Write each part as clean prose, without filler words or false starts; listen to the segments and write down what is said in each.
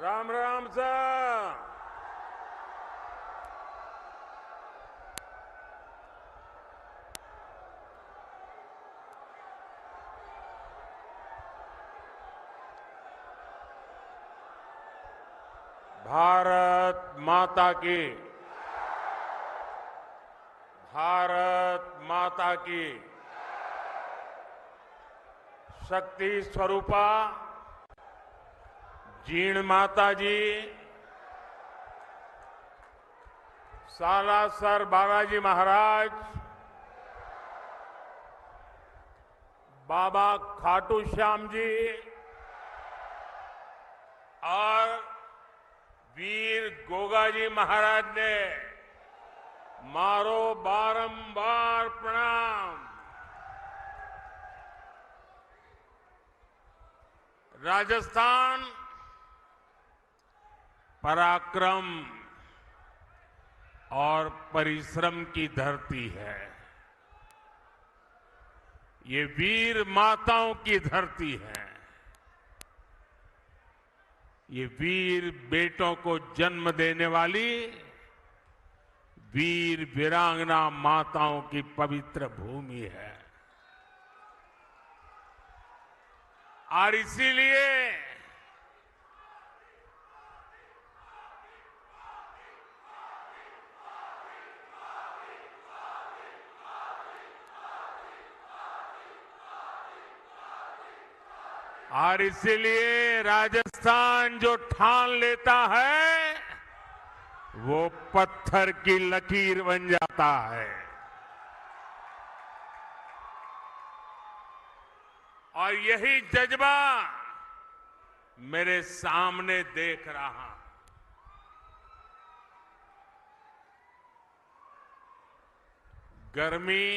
राम राम साहब। भारत माता की, भारत माता की। शक्ति स्वरूपा जीण माता जी, सालासर बालाजी महाराज, बाबा खाटू श्याम जी और वीर गोगाजी महाराज ने मारो बारंबार प्रणाम। राजस्थान पराक्रम और परिश्रम की धरती है। ये वीर माताओं की धरती है। ये वीर बेटों को जन्म देने वाली वीर वीरांगना माताओं की पवित्र भूमि है। और इसीलिए राजस्थान जो ठान लेता है वो पत्थर की लकीर बन जाता है। और यही जज्बा मेरे सामने देख रहा हूं। गर्मी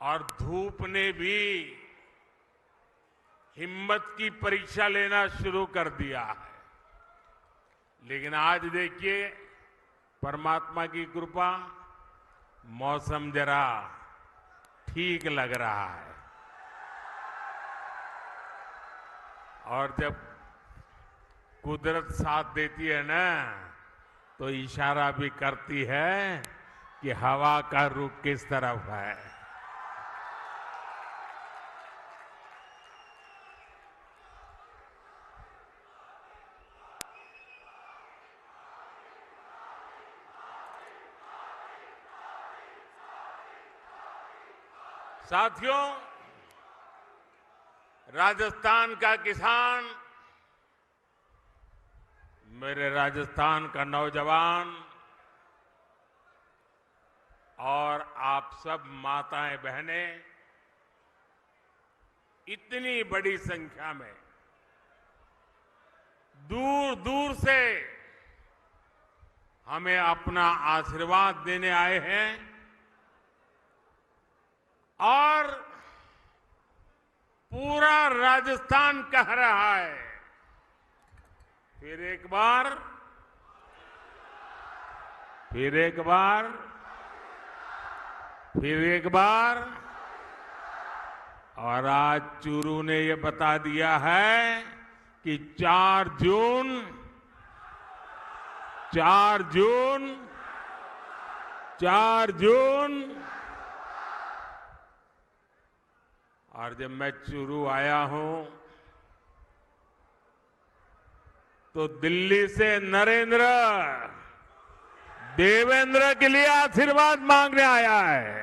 और धूप ने भी हिम्मत की परीक्षा लेना शुरू कर दिया है। लेकिन आज देखिए, परमात्मा की कृपा, मौसम जरा ठीक लग रहा है। और जब कुदरत साथ देती है ना, तो इशारा भी करती है कि हवा का रुख किस तरफ है। साथियों, राजस्थान का किसान, मेरे राजस्थान का नौजवान और आप सब माताएं बहनें इतनी बड़ी संख्या में दूर दूर से हमें अपना आशीर्वाद देने आए हैं। और पूरा राजस्थान कह रहा है, फिर एक बार, फिर एक बार, फिर एक बार। और आज चूरू ने ये बता दिया है कि 4 जून, 4 जून, 4 जून। और जब मैं चूरू आया हूं तो दिल्ली से नरेंद्र देवेंद्र के लिए आशीर्वाद मांगने आया है।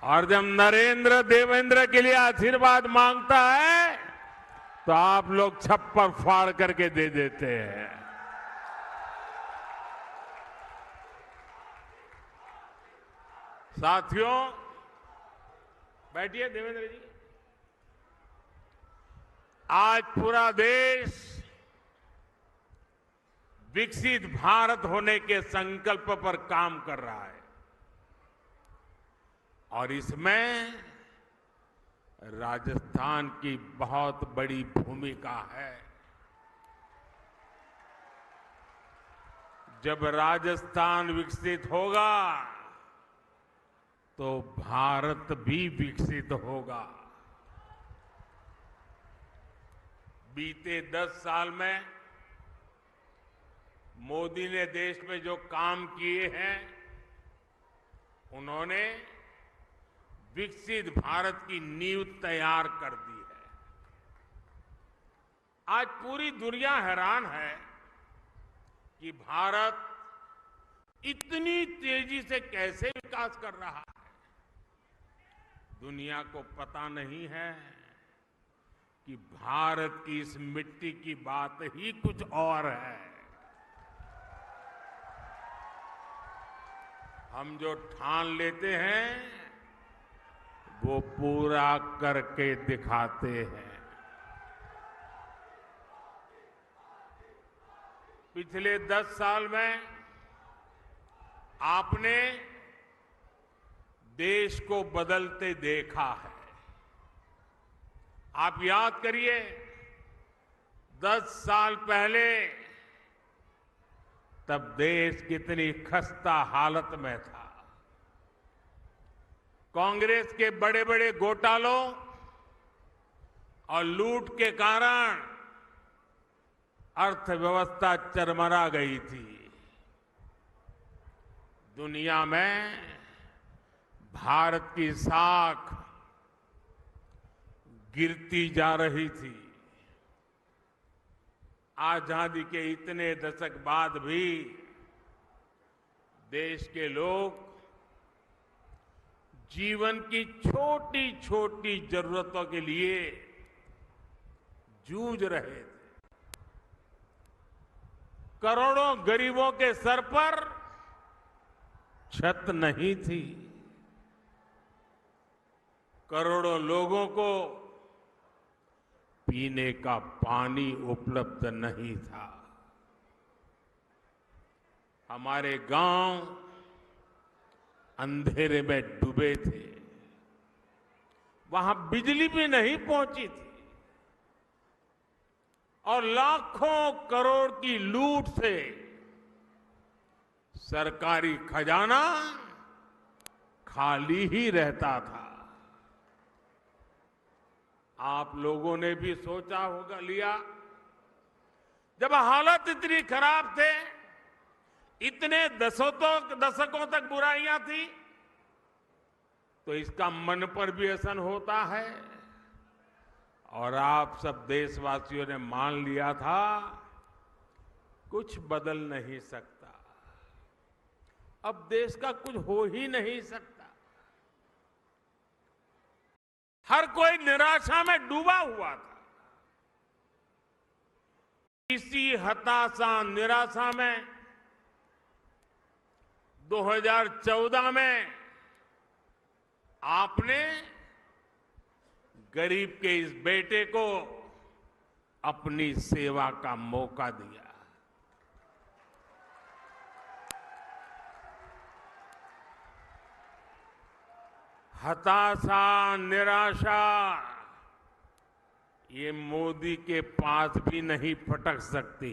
और जब नरेंद्र देवेंद्र के लिए आशीर्वाद मांगता है तो आप लोग छप्पर फाड़ करके दे देते हैं। साथियों, बैठिए देवेंद्र जी। आज पूरा देश विकसित भारत होने के संकल्प पर काम कर रहा है और इसमें राजस्थान की बहुत बड़ी भूमिका है। जब राजस्थान विकसित होगा तो भारत भी विकसित होगा। बीते 10 साल में मोदी ने देश में जो काम किए हैं, उन्होंने विकसित भारत की नींव तैयार कर दी है। आज पूरी दुनिया हैरान है कि भारत इतनी तेजी से कैसे विकास कर रहा है। दुनिया को पता नहीं है कि भारत की इस मिट्टी की बात ही कुछ और है। हम जो ठान लेते हैं वो पूरा करके दिखाते हैं। पिछले 10 साल में आपने देश को बदलते देखा है। आप याद करिए, 10 साल पहले तब देश कितनी खस्ता हालत में था। कांग्रेस के बड़े बड़े घोटालों और लूट के कारण अर्थव्यवस्था चरमरा गई थी। दुनिया में भारत की साख गिरती जा रही थी। आजादी के इतने दशक बाद भी देश के लोग जीवन की छोटी छोटी जरूरतों के लिए जूझ रहे थे। करोड़ों गरीबों के सर पर छत नहीं थी। करोड़ों लोगों को पीने का पानी उपलब्ध नहीं था। हमारे गांव अंधेरे में डूबे थे। वहां बिजली भी नहीं पहुंची थी और लाखों करोड़ की लूट से सरकारी खजाना खाली ही रहता था। आप लोगों ने भी सोचा होगा लिया, जब हालत इतनी खराब थे, इतने दशकों तक बुराइयां थी, तो इसका मन पर भी असर होता है। और आप सब देशवासियों ने मान लिया था कुछ बदल नहीं सकता, अब देश का कुछ हो ही नहीं सकता। हर कोई निराशा में डूबा हुआ था। इसी हताशा निराशा में 2014 में आपने गरीब के इस बेटे को अपनी सेवा का मौका दिया। हताशा निराशा ये मोदी के पास भी नहीं फटक सकती।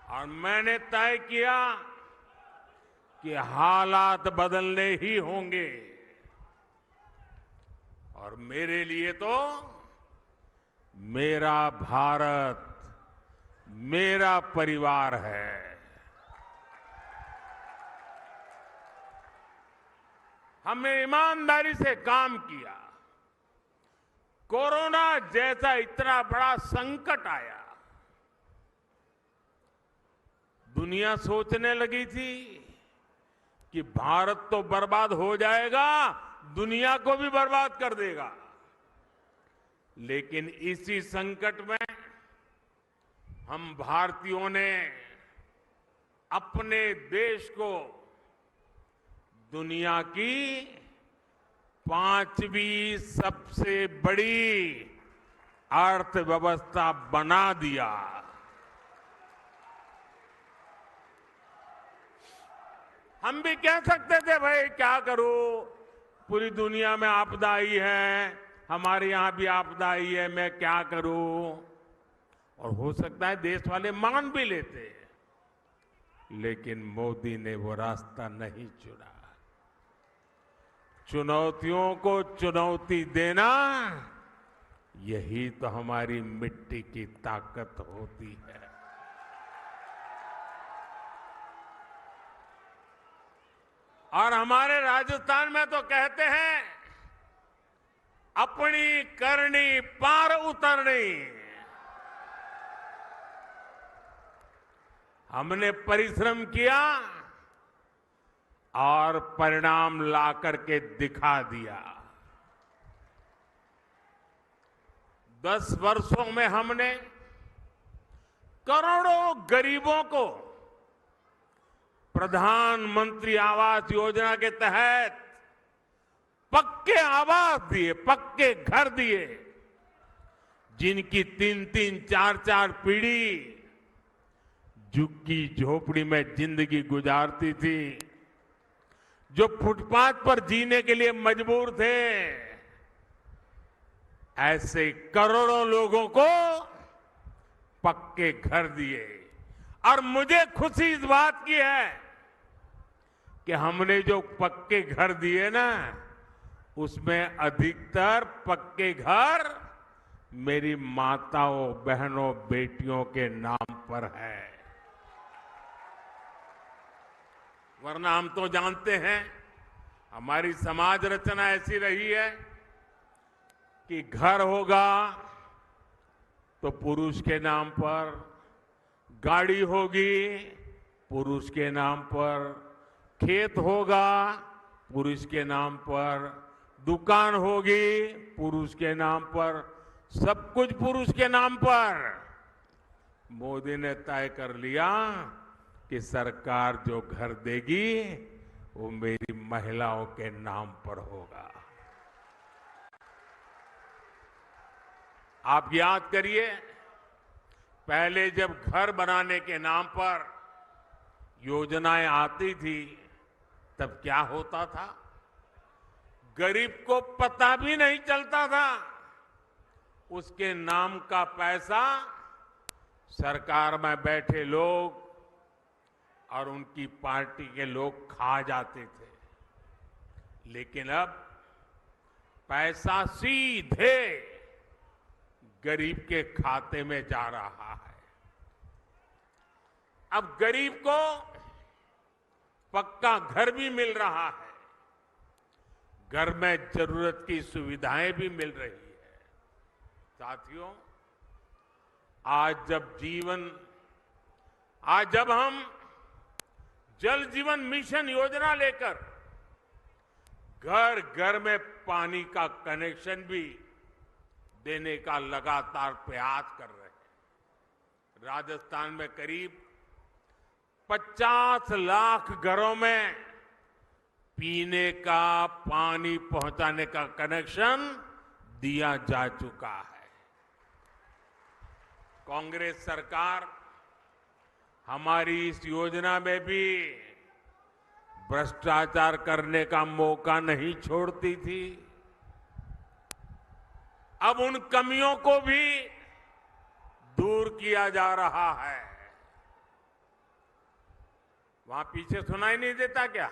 और मैंने तय किया कि हालात बदलने ही होंगे। और मेरे लिए तो मेरा भारत मेरा परिवार है। हमने ईमानदारी से काम किया। कोरोना जैसा इतना बड़ा संकट आया, दुनिया सोचने लगी थी कि भारत तो बर्बाद हो जाएगा, दुनिया को भी बर्बाद कर देगा। लेकिन इसी संकट में हम भारतीयों ने अपने देश को दुनिया की 5वीं सबसे बड़ी अर्थव्यवस्था बना दिया। हम भी कह सकते थे भाई क्या करूं, पूरी दुनिया में आपदा आई है, हमारे यहां भी आपदा आई है, मैं क्या करूं। और हो सकता है देश वाले मान भी लेते, लेकिन मोदी ने वो रास्ता नहीं चुना। चुनौतियों को चुनौती देना, यही तो हमारी मिट्टी की ताकत होती है। और हमारे राजस्थान में तो कहते हैं, अपनी करनी पार उतरनी। हमने परिश्रम किया और परिणाम ला करके दिखा दिया। 10 वर्षों में हमने करोड़ों गरीबों को प्रधानमंत्री आवास योजना के तहत पक्के आवास दिए, पक्के घर दिए। जिनकी 3-3, 4-4 पीढ़ी झुग्गी झोपड़ी में जिंदगी गुजारती थी, जो फुटपाथ पर जीने के लिए मजबूर थे, ऐसे करोड़ों लोगों को पक्के घर दिए। और मुझे खुशी इस बात की है कि हमने जो पक्के घर दिए ना, उसमें अधिकतर पक्के घर मेरी माताओं, बहनों, बेटियों के नाम पर है। वरना हम तो जानते हैं, हमारी समाज रचना ऐसी रही है कि घर होगा तो पुरुष के नाम पर, गाड़ी होगी पुरुष के नाम पर, खेत होगा पुरुष के नाम पर, दुकान होगी पुरुष के नाम पर, सब कुछ पुरुष के नाम पर। मोदी ने तय कर लिया कि सरकार जो घर देगी वो मेरी महिलाओं के नाम पर होगा। आप याद करिए, पहले जब घर बनाने के नाम पर योजनाएं आती थी, तब क्या होता था? गरीब को पता भी नहीं चलता था। उसके नाम का पैसा सरकार में बैठे लोग और उनकी पार्टी के लोग खा जाते थे। लेकिन अब पैसा सीधे गरीब के खाते में जा रहा है। अब गरीब को पक्का घर भी मिल रहा है, घर में जरूरत की सुविधाएं भी मिल रही है। साथियों, आज जब हम जल जीवन मिशन योजना लेकर घर घर में पानी का कनेक्शन भी देने का लगातार प्रयास कर रहे हैं। राजस्थान में करीब 50 लाख घरों में पीने का पानी पहुंचाने का कनेक्शन दिया जा चुका है। कांग्रेस सरकार हमारी इस योजना में भी भ्रष्टाचार करने का मौका नहीं छोड़ती थी। अब उन कमियों को भी दूर किया जा रहा है। वहां पीछे सुनाई नहीं देता क्या?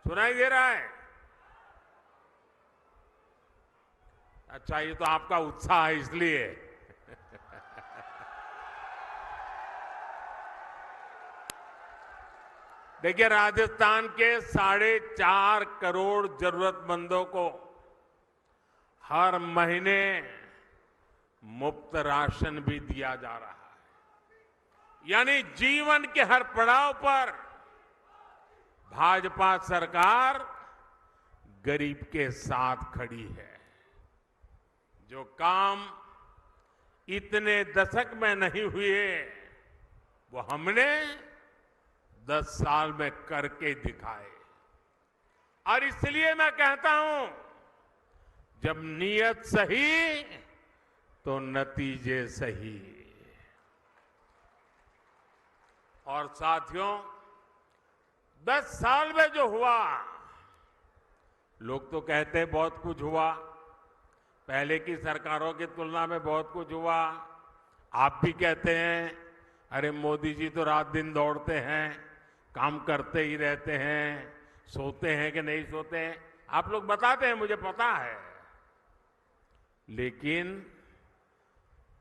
सुनाई दे रहा है? अच्छा, ये तो आपका उत्साह है इसलिए। देखिए, राजस्थान के 4.5 करोड़ जरूरतमंदों को हर महीने मुफ्त राशन भी दिया जा रहा है। यानी जीवन के हर पड़ाव पर भाजपा सरकार गरीब के साथ खड़ी है। जो काम इतने दशक में नहीं हुए, वो हमने 10 साल में करके दिखाए। और इसलिए मैं कहता हूं, जब नीयत सही तो नतीजे सही। और साथियों, 10 साल में जो हुआ, लोग तो कहते हैं बहुत कुछ हुआ, पहले की सरकारों की तुलना में बहुत कुछ हुआ। आप भी कहते हैं, अरे मोदी जी तो रात दिन दौड़ते हैं, काम करते ही रहते हैं, सोते हैं कि नहीं सोते हैं, आप लोग बताते हैं, मुझे पता है। लेकिन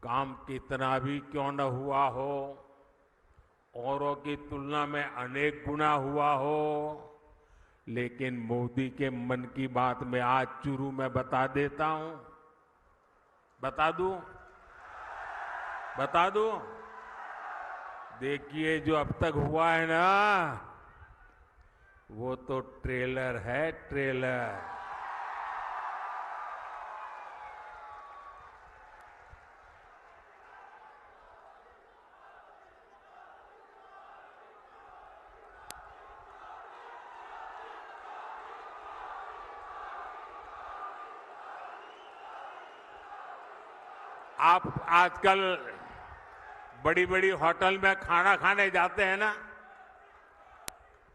काम कितना भी क्यों न हुआ हो, औरों की तुलना में अनेक गुना हुआ हो, लेकिन मोदी के मन की बात में आज चुरू में बता देता हूं। बता दूं? देखिए, जो अब तक हुआ है ना, वो तो ट्रेलर है, ट्रेलर। आप आजकल बड़ी बड़ी होटल में खाना खाने जाते हैं ना,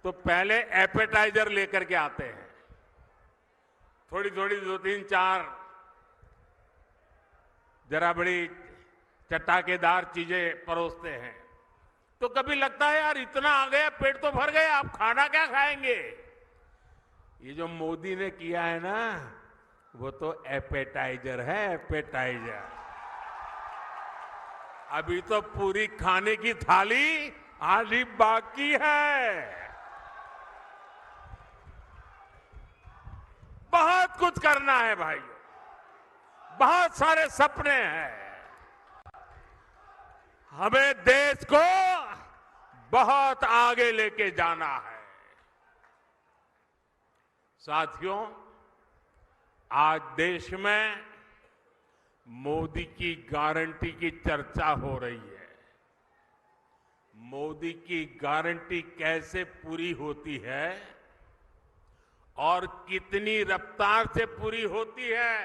तो पहले एपेटाइजर लेकर के आते हैं, थोड़ी थोड़ी 2-3-4 जरा बड़ी चटाकेदार चीजें परोसते हैं। तो कभी लगता है यार इतना आ गया, पेट तो भर गया, आप खाना क्या खाएंगे। ये जो मोदी ने किया है ना, वो तो एपेटाइजर है, एपेटाइजर। अभी तो पूरी खाने की थाली आधी बाकी है। बहुत कुछ करना है भाइयों, बहुत सारे सपने हैं। हमें देश को बहुत आगे लेके जाना है। साथियों, आज देश में मोदी की गारंटी की चर्चा हो रही है। मोदी की गारंटी कैसे पूरी होती है और कितनी रफ्तार से पूरी होती है,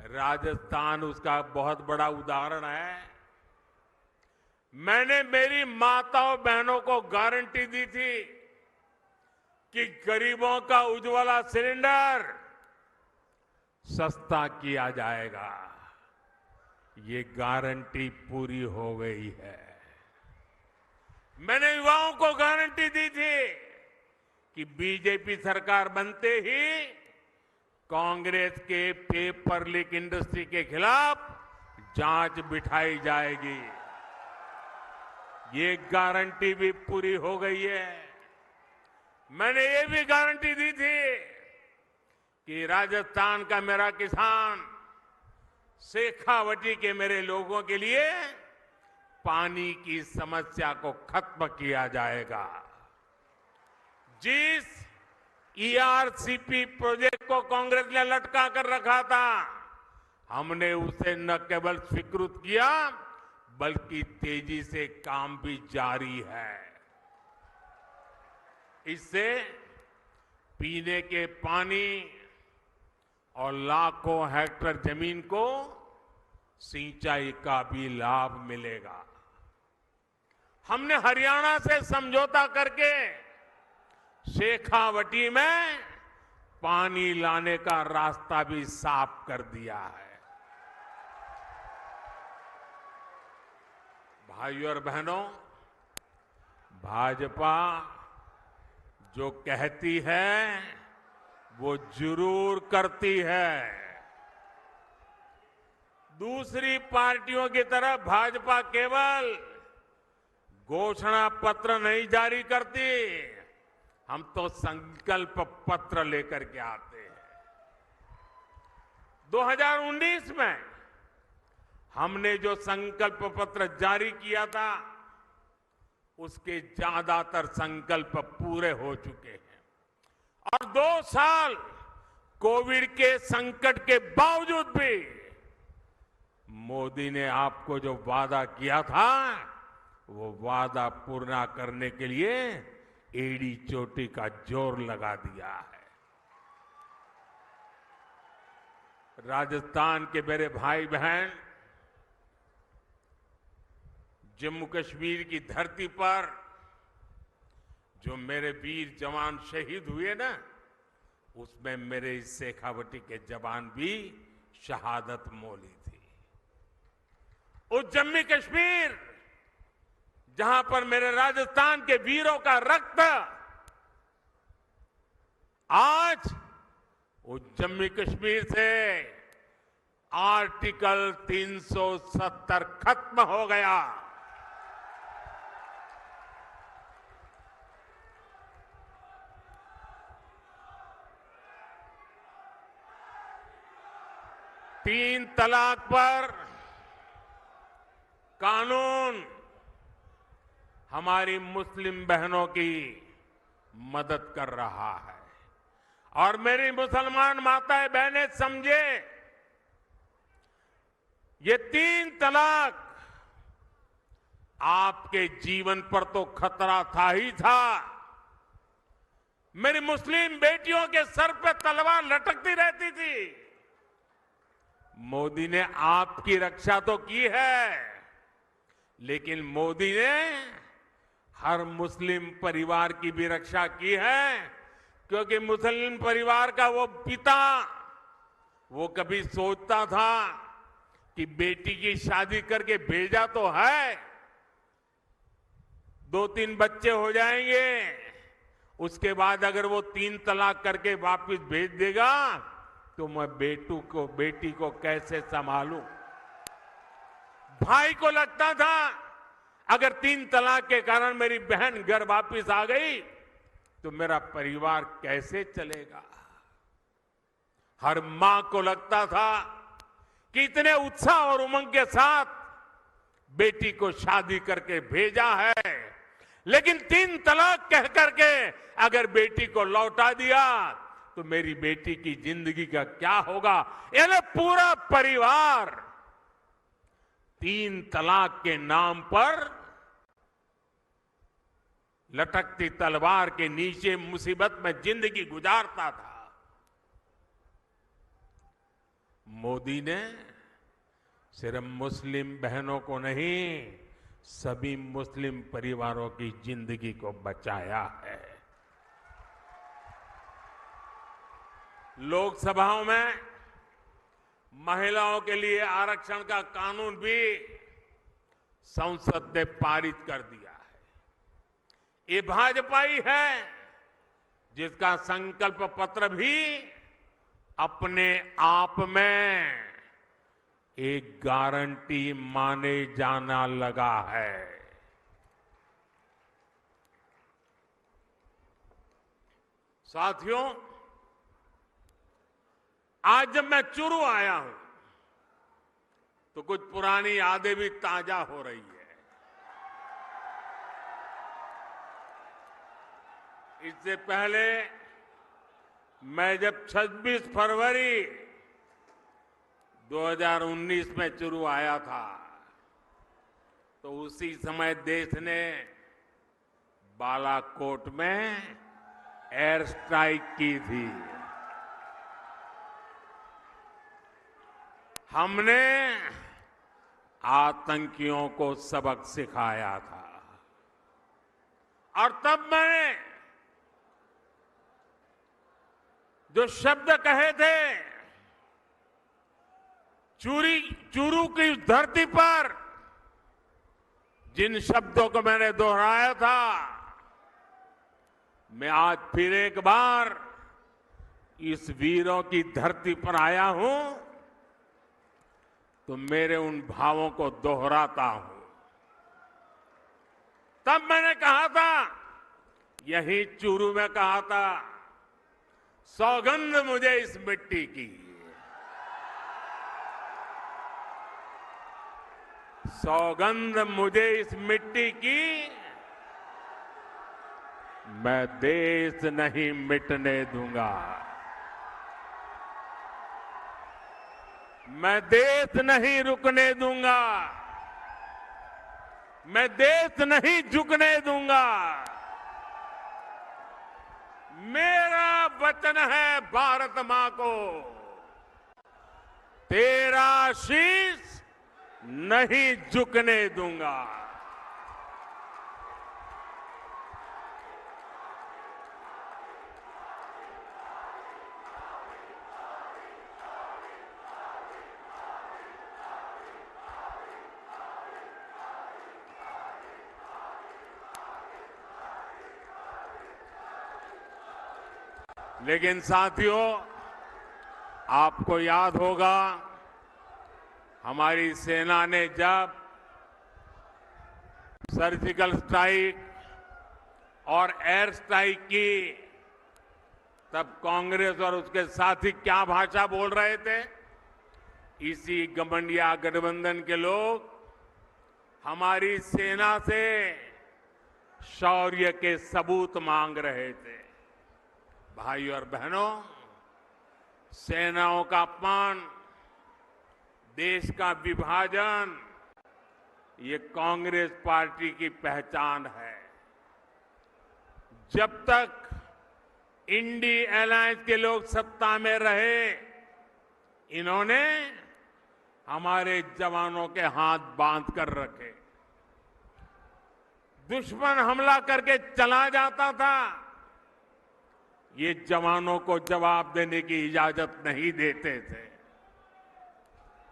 राजस्थान उसका बहुत बड़ा उदाहरण है। मैंने मेरी माताओं बहनों को गारंटी दी थी कि गरीबों का उज्ज्वला सिलेंडर सस्ता किया जाएगा। ये गारंटी पूरी हो गई है। मैंने युवाओं को गारंटी दी थी कि बीजेपी सरकार बनते ही कांग्रेस के पेपर लीक इंडस्ट्री के खिलाफ जांच बिठाई जाएगी। ये गारंटी भी पूरी हो गई है। मैंने ये भी गारंटी दी थी कि राजस्थान का मेरा किसान, शेखावटी के मेरे लोगों के लिए पानी की समस्या को खत्म किया जाएगा। जिस ईआरसीपी प्रोजेक्ट को कांग्रेस ने लटका कर रखा था, हमने उसे न केवल स्वीकृत किया बल्कि तेजी से काम भी जारी है। इससे पीने के पानी और लाखों हेक्टेयर जमीन को सिंचाई का भी लाभ मिलेगा। हमने हरियाणा से समझौता करके शेखावटी में पानी लाने का रास्ता भी साफ कर दिया है। भाइयों और बहनों, भाजपा जो कहती है वो जरूर करती है। दूसरी पार्टियों की तरह भाजपा केवल घोषणा पत्र नहीं जारी करती, हम तो संकल्प पत्र लेकर के आते हैं। 2019 में हमने जो संकल्प पत्र जारी किया था, उसके ज्यादातर संकल्प पूरे हो चुके हैं। और 2 साल कोविड के संकट के बावजूद भी मोदी ने आपको जो वादा किया था, वो वादा पूरा करने के लिए एड़ी चोटी का जोर लगा दिया है। राजस्थान के मेरे भाई बहन, जम्मू कश्मीर की धरती पर जो मेरे वीर जवान शहीद हुए ना, उसमें मेरे इस शेखावटी के जवान भी शहादत मोली थी। उस जम्मू कश्मीर जहां पर मेरे राजस्थान के वीरों का रक्त आज वो जम्मू कश्मीर से आर्टिकल 370 खत्म हो गया। तीन तलाक पर कानून हमारी मुस्लिम बहनों की मदद कर रहा है। और मेरी मुसलमान माताएं बहनें समझे, ये तीन तलाक आपके जीवन पर तो खतरा था ही था, मेरी मुस्लिम बेटियों के सर पे तलवार लटकती रहती थी। मोदी ने आपकी रक्षा तो की है, लेकिन मोदी ने हर मुस्लिम परिवार की भी रक्षा की है, क्योंकि मुस्लिम परिवार का वो पिता वो कभी सोचता था कि बेटी की शादी करके भेजा तो है, 2-3 बच्चे हो जाएंगे, उसके बाद अगर वो 3 तलाक करके वापस भेज देगा तो मैं बेटी को कैसे संभालूं। भाई को लगता था अगर 3 तलाक के कारण मेरी बहन घर वापस आ गई तो मेरा परिवार कैसे चलेगा। हर मां को लगता था कि इतने उत्साह और उमंग के साथ बेटी को शादी करके भेजा है, लेकिन 3 तलाक कह करके अगर बेटी को लौटा दिया तो मेरी बेटी की जिंदगी का क्या होगा। यानी पूरा परिवार 3 तलाक के नाम पर लटकती तलवार के नीचे मुसीबत में जिंदगी गुजारता था। मोदी ने सिर्फ मुस्लिम बहनों को नहीं, सभी मुस्लिम परिवारों की जिंदगी को बचाया है। लोकसभाओं में महिलाओं के लिए आरक्षण का कानून भी संसद ने पारित कर दिया है। ये भाजपा ही है जिसका संकल्प पत्र भी अपने आप में एक गारंटी माने जाना लगा है। साथियों, आज जब मैं चुरू आया हूं तो कुछ पुरानी यादें भी ताजा हो रही है। इससे पहले मैं जब 26 फरवरी 2019 में चुरू आया था तो उसी समय देश ने बालाकोट में एयर स्ट्राइक की थी। हमने आतंकियों को सबक सिखाया था और तब मैंने जो शब्द कहे थे, चूरू की धरती पर जिन शब्दों को मैंने दोहराया था, मैं आज फिर एक बार इस वीरों की धरती पर आया हूं तो मेरे उन भावों को दोहराता हूं। तब मैंने कहा था, यही चूरू में कहा था, सौगंध मुझे इस मिट्टी की, सौगंध मुझे इस मिट्टी की, मैं देश नहीं मिटने दूंगा, मैं देश नहीं रुकने दूंगा, मैं देश नहीं झुकने दूंगा। मेरा वचन है भारत मां को, तेरा शीश नहीं झुकने दूंगा। लेकिन साथियों, आपको याद होगा हमारी सेना ने जब सर्जिकल स्ट्राइक और एयर स्ट्राइक की, तब कांग्रेस और उसके साथी क्या भाषा बोल रहे थे। इसी गठबंधन गठबंधन के लोग हमारी सेना से शौर्य के सबूत मांग रहे थे। भाइयों और बहनों, सेनाओं का अपमान, देश का विभाजन, ये कांग्रेस पार्टी की पहचान है। जब तक इंडी अलायंस के लोग सत्ता में रहे, इन्होंने हमारे जवानों के हाथ बांध कर रखे। दुश्मन हमला करके चला जाता था, ये जवानों को जवाब देने की इजाजत नहीं देते थे।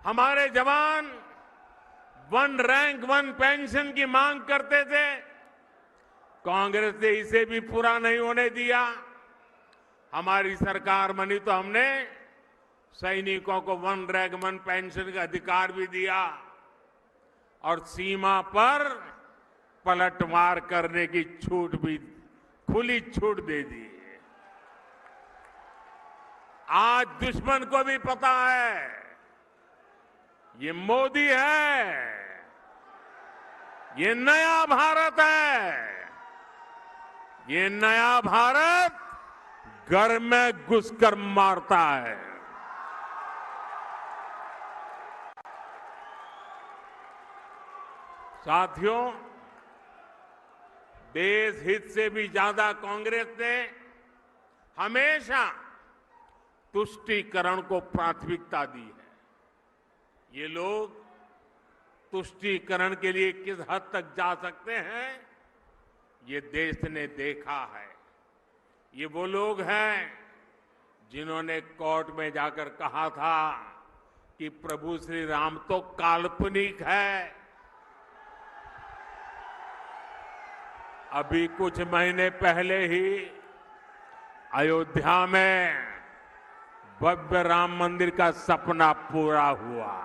हमारे जवान 1 रैंक 1 पेंशन की मांग करते थे, कांग्रेस ने इसे भी पूरा नहीं होने दिया। हमारी सरकार बनी तो हमने सैनिकों को 1 रैंक 1 पेंशन का अधिकार भी दिया और सीमा पर पलटवार करने की छूट भी, खुली छूट दे दी। आज दुश्मन को भी पता है ये मोदी है, ये नया भारत है। ये नया भारत घर में घुसकर मारता है। साथियों, देश हित से भी ज्यादा कांग्रेस ने हमेशा तुष्टीकरण को प्राथमिकता दी है। ये लोग तुष्टीकरण के लिए किस हद तक जा सकते हैं, ये देश ने देखा है। ये वो लोग हैं जिन्होंने कोर्ट में जाकर कहा था कि प्रभु श्री राम तो काल्पनिक है। अभी कुछ महीने पहले ही अयोध्या में भव्य राम मंदिर का सपना पूरा हुआ।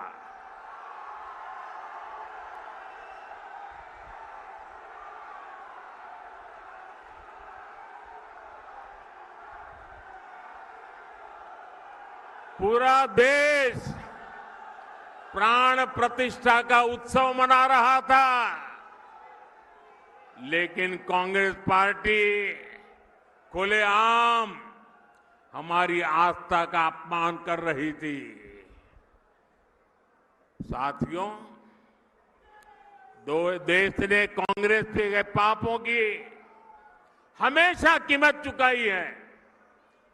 पूरा देश प्राण प्रतिष्ठा का उत्सव मना रहा था, लेकिन कांग्रेस पार्टी खुलेआम हमारी आस्था का अपमान कर रही थी। साथियों, देश ने कांग्रेस के पापों की हमेशा कीमत चुकाई है।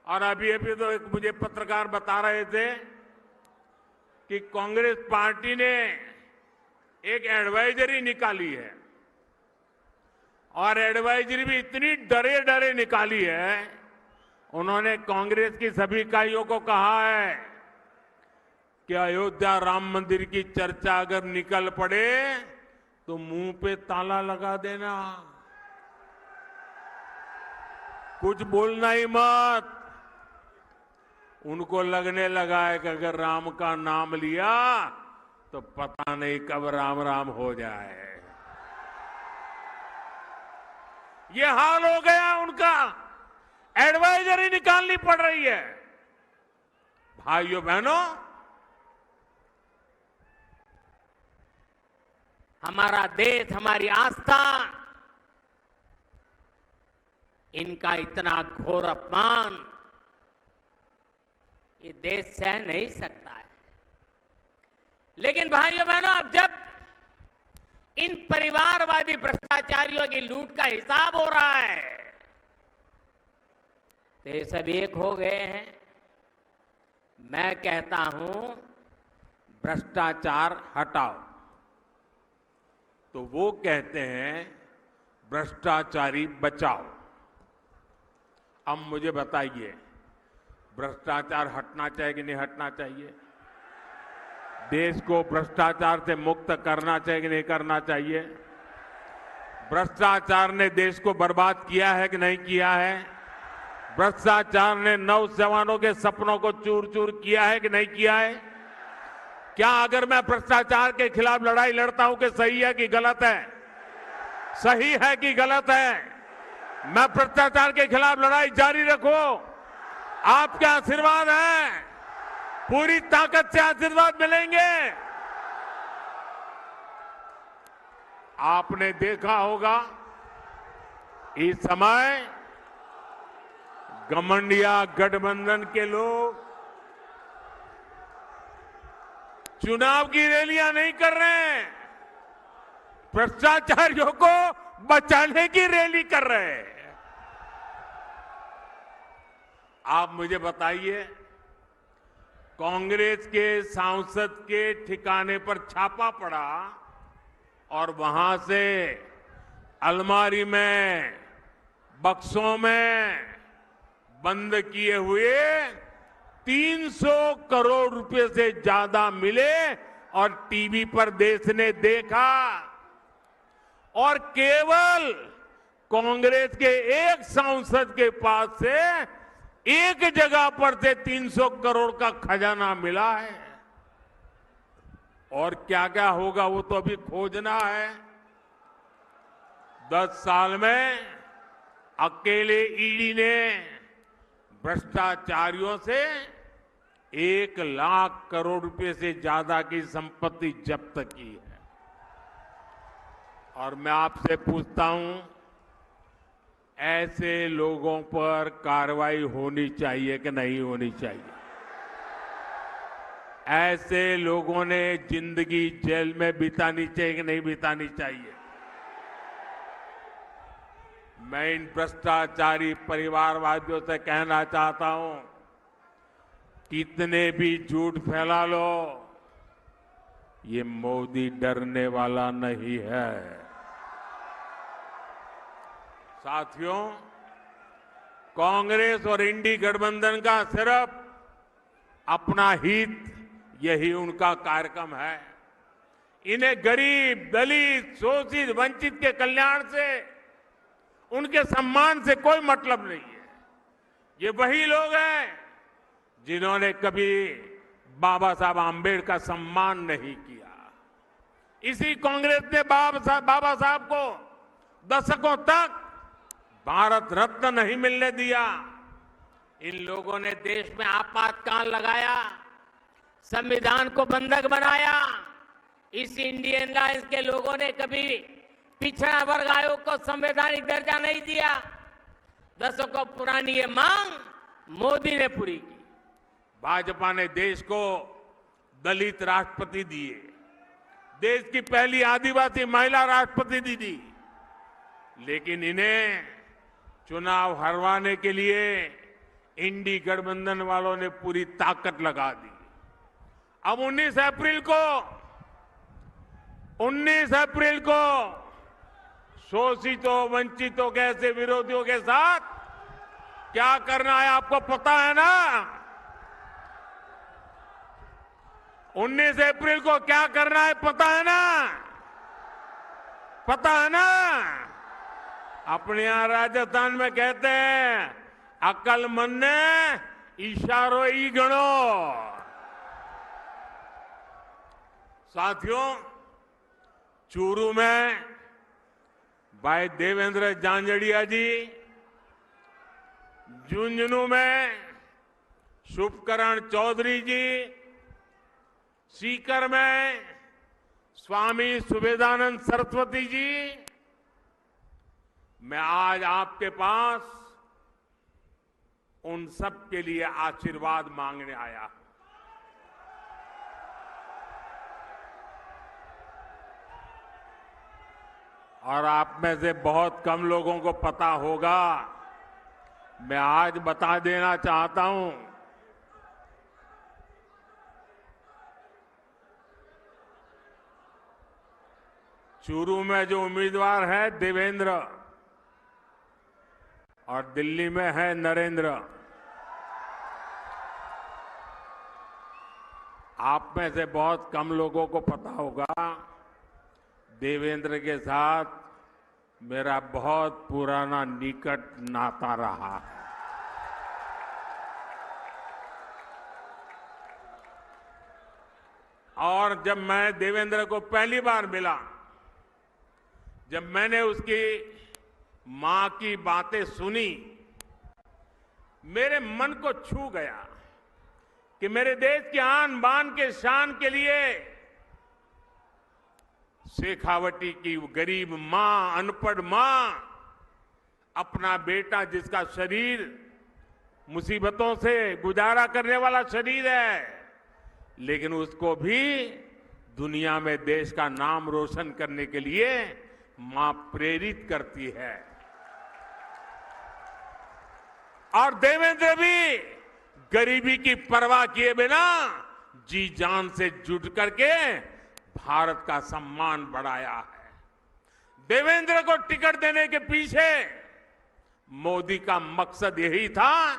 और अभी तो एक मुझे पत्रकार बता रहे थे कि कांग्रेस पार्टी ने एक एडवाइजरी निकाली है और एडवाइजरी भी इतनी डरे डरे निकाली है। उन्होंने कांग्रेस की सभी इकाइयों को कहा है कि अयोध्या राम मंदिर की चर्चा अगर निकल पड़े तो मुंह पे ताला लगा देना, कुछ बोलना ही मत। उनको लगने लगा है कि अगर राम का नाम लिया तो पता नहीं कब राम राम हो जाए। ये हाल हो गया उनका, एडवाइजरी निकालनी पड़ रही है। भाइयों बहनों, हमारा देश, हमारी आस्था, इनका इतना घोर अपमान ये देश सह नहीं सकता है। लेकिन भाइयों बहनों, अब जब इन परिवारवादी भ्रष्टाचारियों की लूट का हिसाब हो रहा है तो ये सब एक हो गए हैं। मैं कहता हूं भ्रष्टाचार हटाओ, तो वो कहते हैं भ्रष्टाचारी बचाओ। अब मुझे बताइए, भ्रष्टाचार हटना चाहिए कि नहीं हटना चाहिए? देश को भ्रष्टाचार से मुक्त करना चाहिए कि नहीं करना चाहिए? भ्रष्टाचार ने देश को बर्बाद किया है कि नहीं किया है? भ्रष्टाचार ने नौजवानों के सपनों को चूर चूर किया है कि नहीं किया है? क्या अगर मैं भ्रष्टाचार के खिलाफ लड़ाई लड़ता हूं कि सही है कि गलत है? सही है कि गलत है? मैं भ्रष्टाचार के खिलाफ लड़ाई जारी रखूं, आपके आशीर्वाद है, पूरी ताकत से आशीर्वाद मिलेंगे। आपने देखा होगा इस समय घमंडिया गठबंधन के लोग चुनाव की रैलियां नहीं कर रहे हैं, भ्रष्टाचारियों को बचाने की रैली कर रहे हैं। आप मुझे बताइए, कांग्रेस के सांसद के ठिकाने पर छापा पड़ा और वहां से अलमारी में, बक्सों में बंद किए हुए 300 करोड़ रुपए से ज्यादा मिले और टीवी पर देश ने देखा और केवल कांग्रेस के एक सांसद के पास से एक जगह पर से 300 करोड़ का खजाना मिला है। और क्या क्या होगा वो तो अभी खोजना है। 10 साल में अकेले ईडी ने भ्रष्टाचारियों से 1 लाख करोड़ रुपए से ज्यादा की संपत्ति जब्त की है। और मैं आपसे पूछता हूं, ऐसे लोगों पर कार्रवाई होनी चाहिए कि नहीं होनी चाहिए? ऐसे लोगों ने जिंदगी जेल में बितानी चाहिए कि नहीं बितानी चाहिए? मैं इन भ्रष्टाचारी परिवारवादियों से कहना चाहता हूं, कितने भी झूठ फैला लो, ये मोदी डरने वाला नहीं है। साथियों, कांग्रेस और इंडी गठबंधन का सिर्फ अपना हित, यही उनका कार्यक्रम है। इन्हें गरीब, दलित, शोषित, वंचित के कल्याण से, उनके सम्मान से कोई मतलब नहीं है। ये वही लोग हैं जिन्होंने कभी बाबा साहब आम्बेडकर का सम्मान नहीं किया। इसी कांग्रेस ने बाबा साहब को दशकों तक भारत रत्न नहीं मिलने दिया। इन लोगों ने देश में आपातकाल लगाया, संविधान को बंधक बनाया। इस इंडियन अलायंस के लोगों ने कभी पिछड़ा वर्ग आयोग को संवैधानिक दर्जा नहीं दिया। दशकों पुरानी ये मांग मोदी ने पूरी की। भाजपा ने देश को दलित राष्ट्रपति दिए, देश की पहली आदिवासी महिला राष्ट्रपति दी, लेकिन इन्हें चुनाव हरवाने के लिए इंडी गठबंधन वालों ने पूरी ताकत लगा दी। अब 19 अप्रैल को शोषितों, वंचितों के ऐसे विरोधियों के साथ क्या करना है आपको पता है ना? 19 अप्रैल को क्या करना है पता है ना? पता है ना? अपने यहां राजस्थान में कहते हैं, अकलमंद ने इशारो ही गणो। साथियों, चूरू में भाई देवेंद्र झांझड़िया जी, झुंझुनू में शुभकरण चौधरी जी, सीकर में स्वामी सुवेदानंद सरस्वती जी, मैं आज आपके पास उन सब के लिए आशीर्वाद मांगने आया हूं। और आप में से बहुत कम लोगों को पता होगा, मैं आज बता देना चाहता हूं, चूरू में जो उम्मीदवार है देवेंद्र और दिल्ली में है नरेंद्र। आप में से बहुत कम लोगों को पता होगा, देवेंद्र के साथ मेरा बहुत पुराना निकट नाता रहा है। और जब मैं देवेंद्र को पहली बार मिला, जब मैंने उसकी मां की बातें सुनी, मेरे मन को छू गया कि मेरे देश की आन बान के शान के लिए शेखावटी की गरीब मां, अनपढ़ मां, अपना बेटा जिसका शरीर मुसीबतों से गुजारा करने वाला शरीर है, लेकिन उसको भी दुनिया में देश का नाम रोशन करने के लिए मां प्रेरित करती है। और देवेंद्र भी गरीबी की परवाह किए बिना जी जान से जुट करके भारत का सम्मान बढ़ाया है। देवेंद्र को टिकट देने के पीछे मोदी का मकसद यही था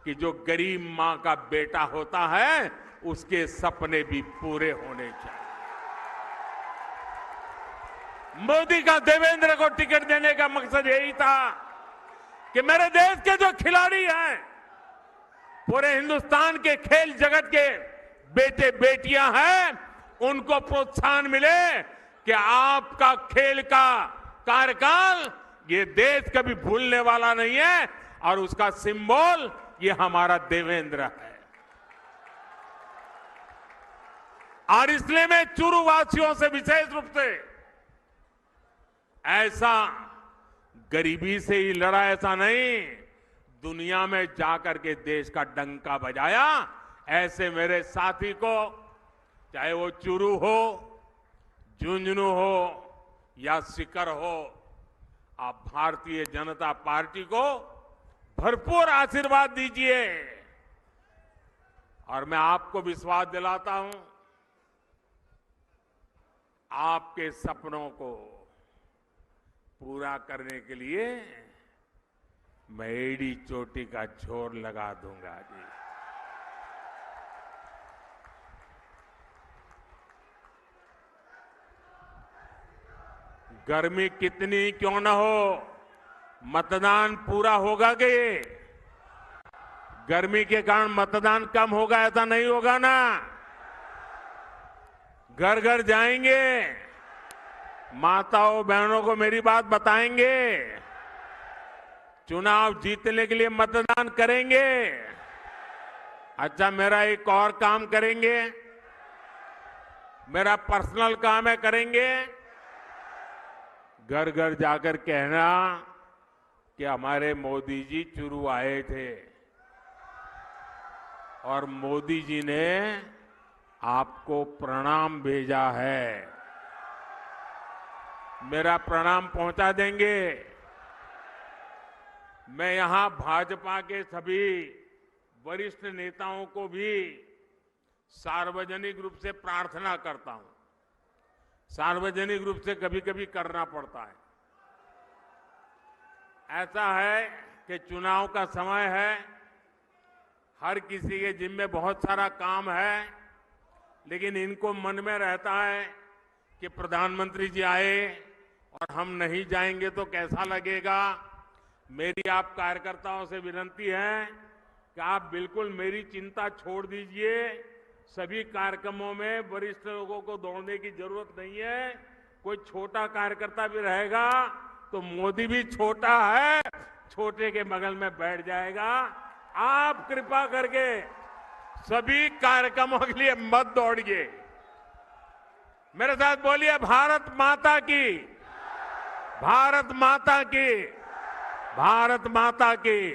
कि जो गरीब मां का बेटा होता है उसके सपने भी पूरे होने चाहिए। मोदी का देवेंद्र को टिकट देने का मकसद यही था कि मेरे देश के जो खिलाड़ी हैं, पूरे हिंदुस्तान के खेल जगत के बेटे बेटियां हैं, उनको प्रोत्साहन मिले कि आपका खेल का कार्यकाल ये देश कभी भूलने वाला नहीं है और उसका सिंबल ये हमारा देवेंद्र है। और इसलिए मैं चुरू वासियों से विशेष रूप से ऐसा गरीबी से ही लड़ा, ऐसा नहीं, दुनिया में जाकर के देश का डंका बजाया। ऐसे मेरे साथी को, चाहे वो चुरू हो, झुंझुनू हो या सीकर हो, आप भारतीय जनता पार्टी को भरपूर आशीर्वाद दीजिए। और मैं आपको विश्वास दिलाता हूं, आपके सपनों को पूरा करने के लिए मैं एड़ी चोटी का जोर लगा दूंगा जी। गर्मी कितनी क्यों न हो, मतदान पूरा होगा कि गर्मी के कारण मतदान कम होगा, ऐसा नहीं होगा ना। घर घर जाएंगे, माताओं बहनों को मेरी बात बताएंगे, चुनाव जीतने के लिए मतदान करेंगे। अच्छा, मेरा एक और काम करेंगे, मेरा पर्सनल काम है, करेंगे। घर घर जाकर कहना कि हमारे मोदी जी चुरू आए थे और मोदी जी ने आपको प्रणाम भेजा है। मेरा प्रणाम पहुंचा देंगे। मैं यहां भाजपा के सभी वरिष्ठ नेताओं को भी सार्वजनिक रूप से प्रार्थना करता हूं। सार्वजनिक रूप से कभी कभी करना पड़ता है। ऐसा है कि चुनाव का समय है, हर किसी के जिम्मे बहुत सारा काम है, लेकिन इनको मन में रहता है कि प्रधानमंत्री जी आए और हम नहीं जाएंगे तो कैसा लगेगा। मेरी आप कार्यकर्ताओं से विनती है कि आप बिल्कुल मेरी चिंता छोड़ दीजिए। सभी कार्यक्रमों में वरिष्ठ लोगों को दौड़ने की जरूरत नहीं है। कोई छोटा कार्यकर्ता भी रहेगा तो मोदी भी छोटा है, छोटे के बगल में बैठ जाएगा। आप कृपा करके सभी कार्यक्रमों के लिए मत दौड़िए। मेरे साथ बोलिए, भारत माता की, भारत माता की, भारत माता की।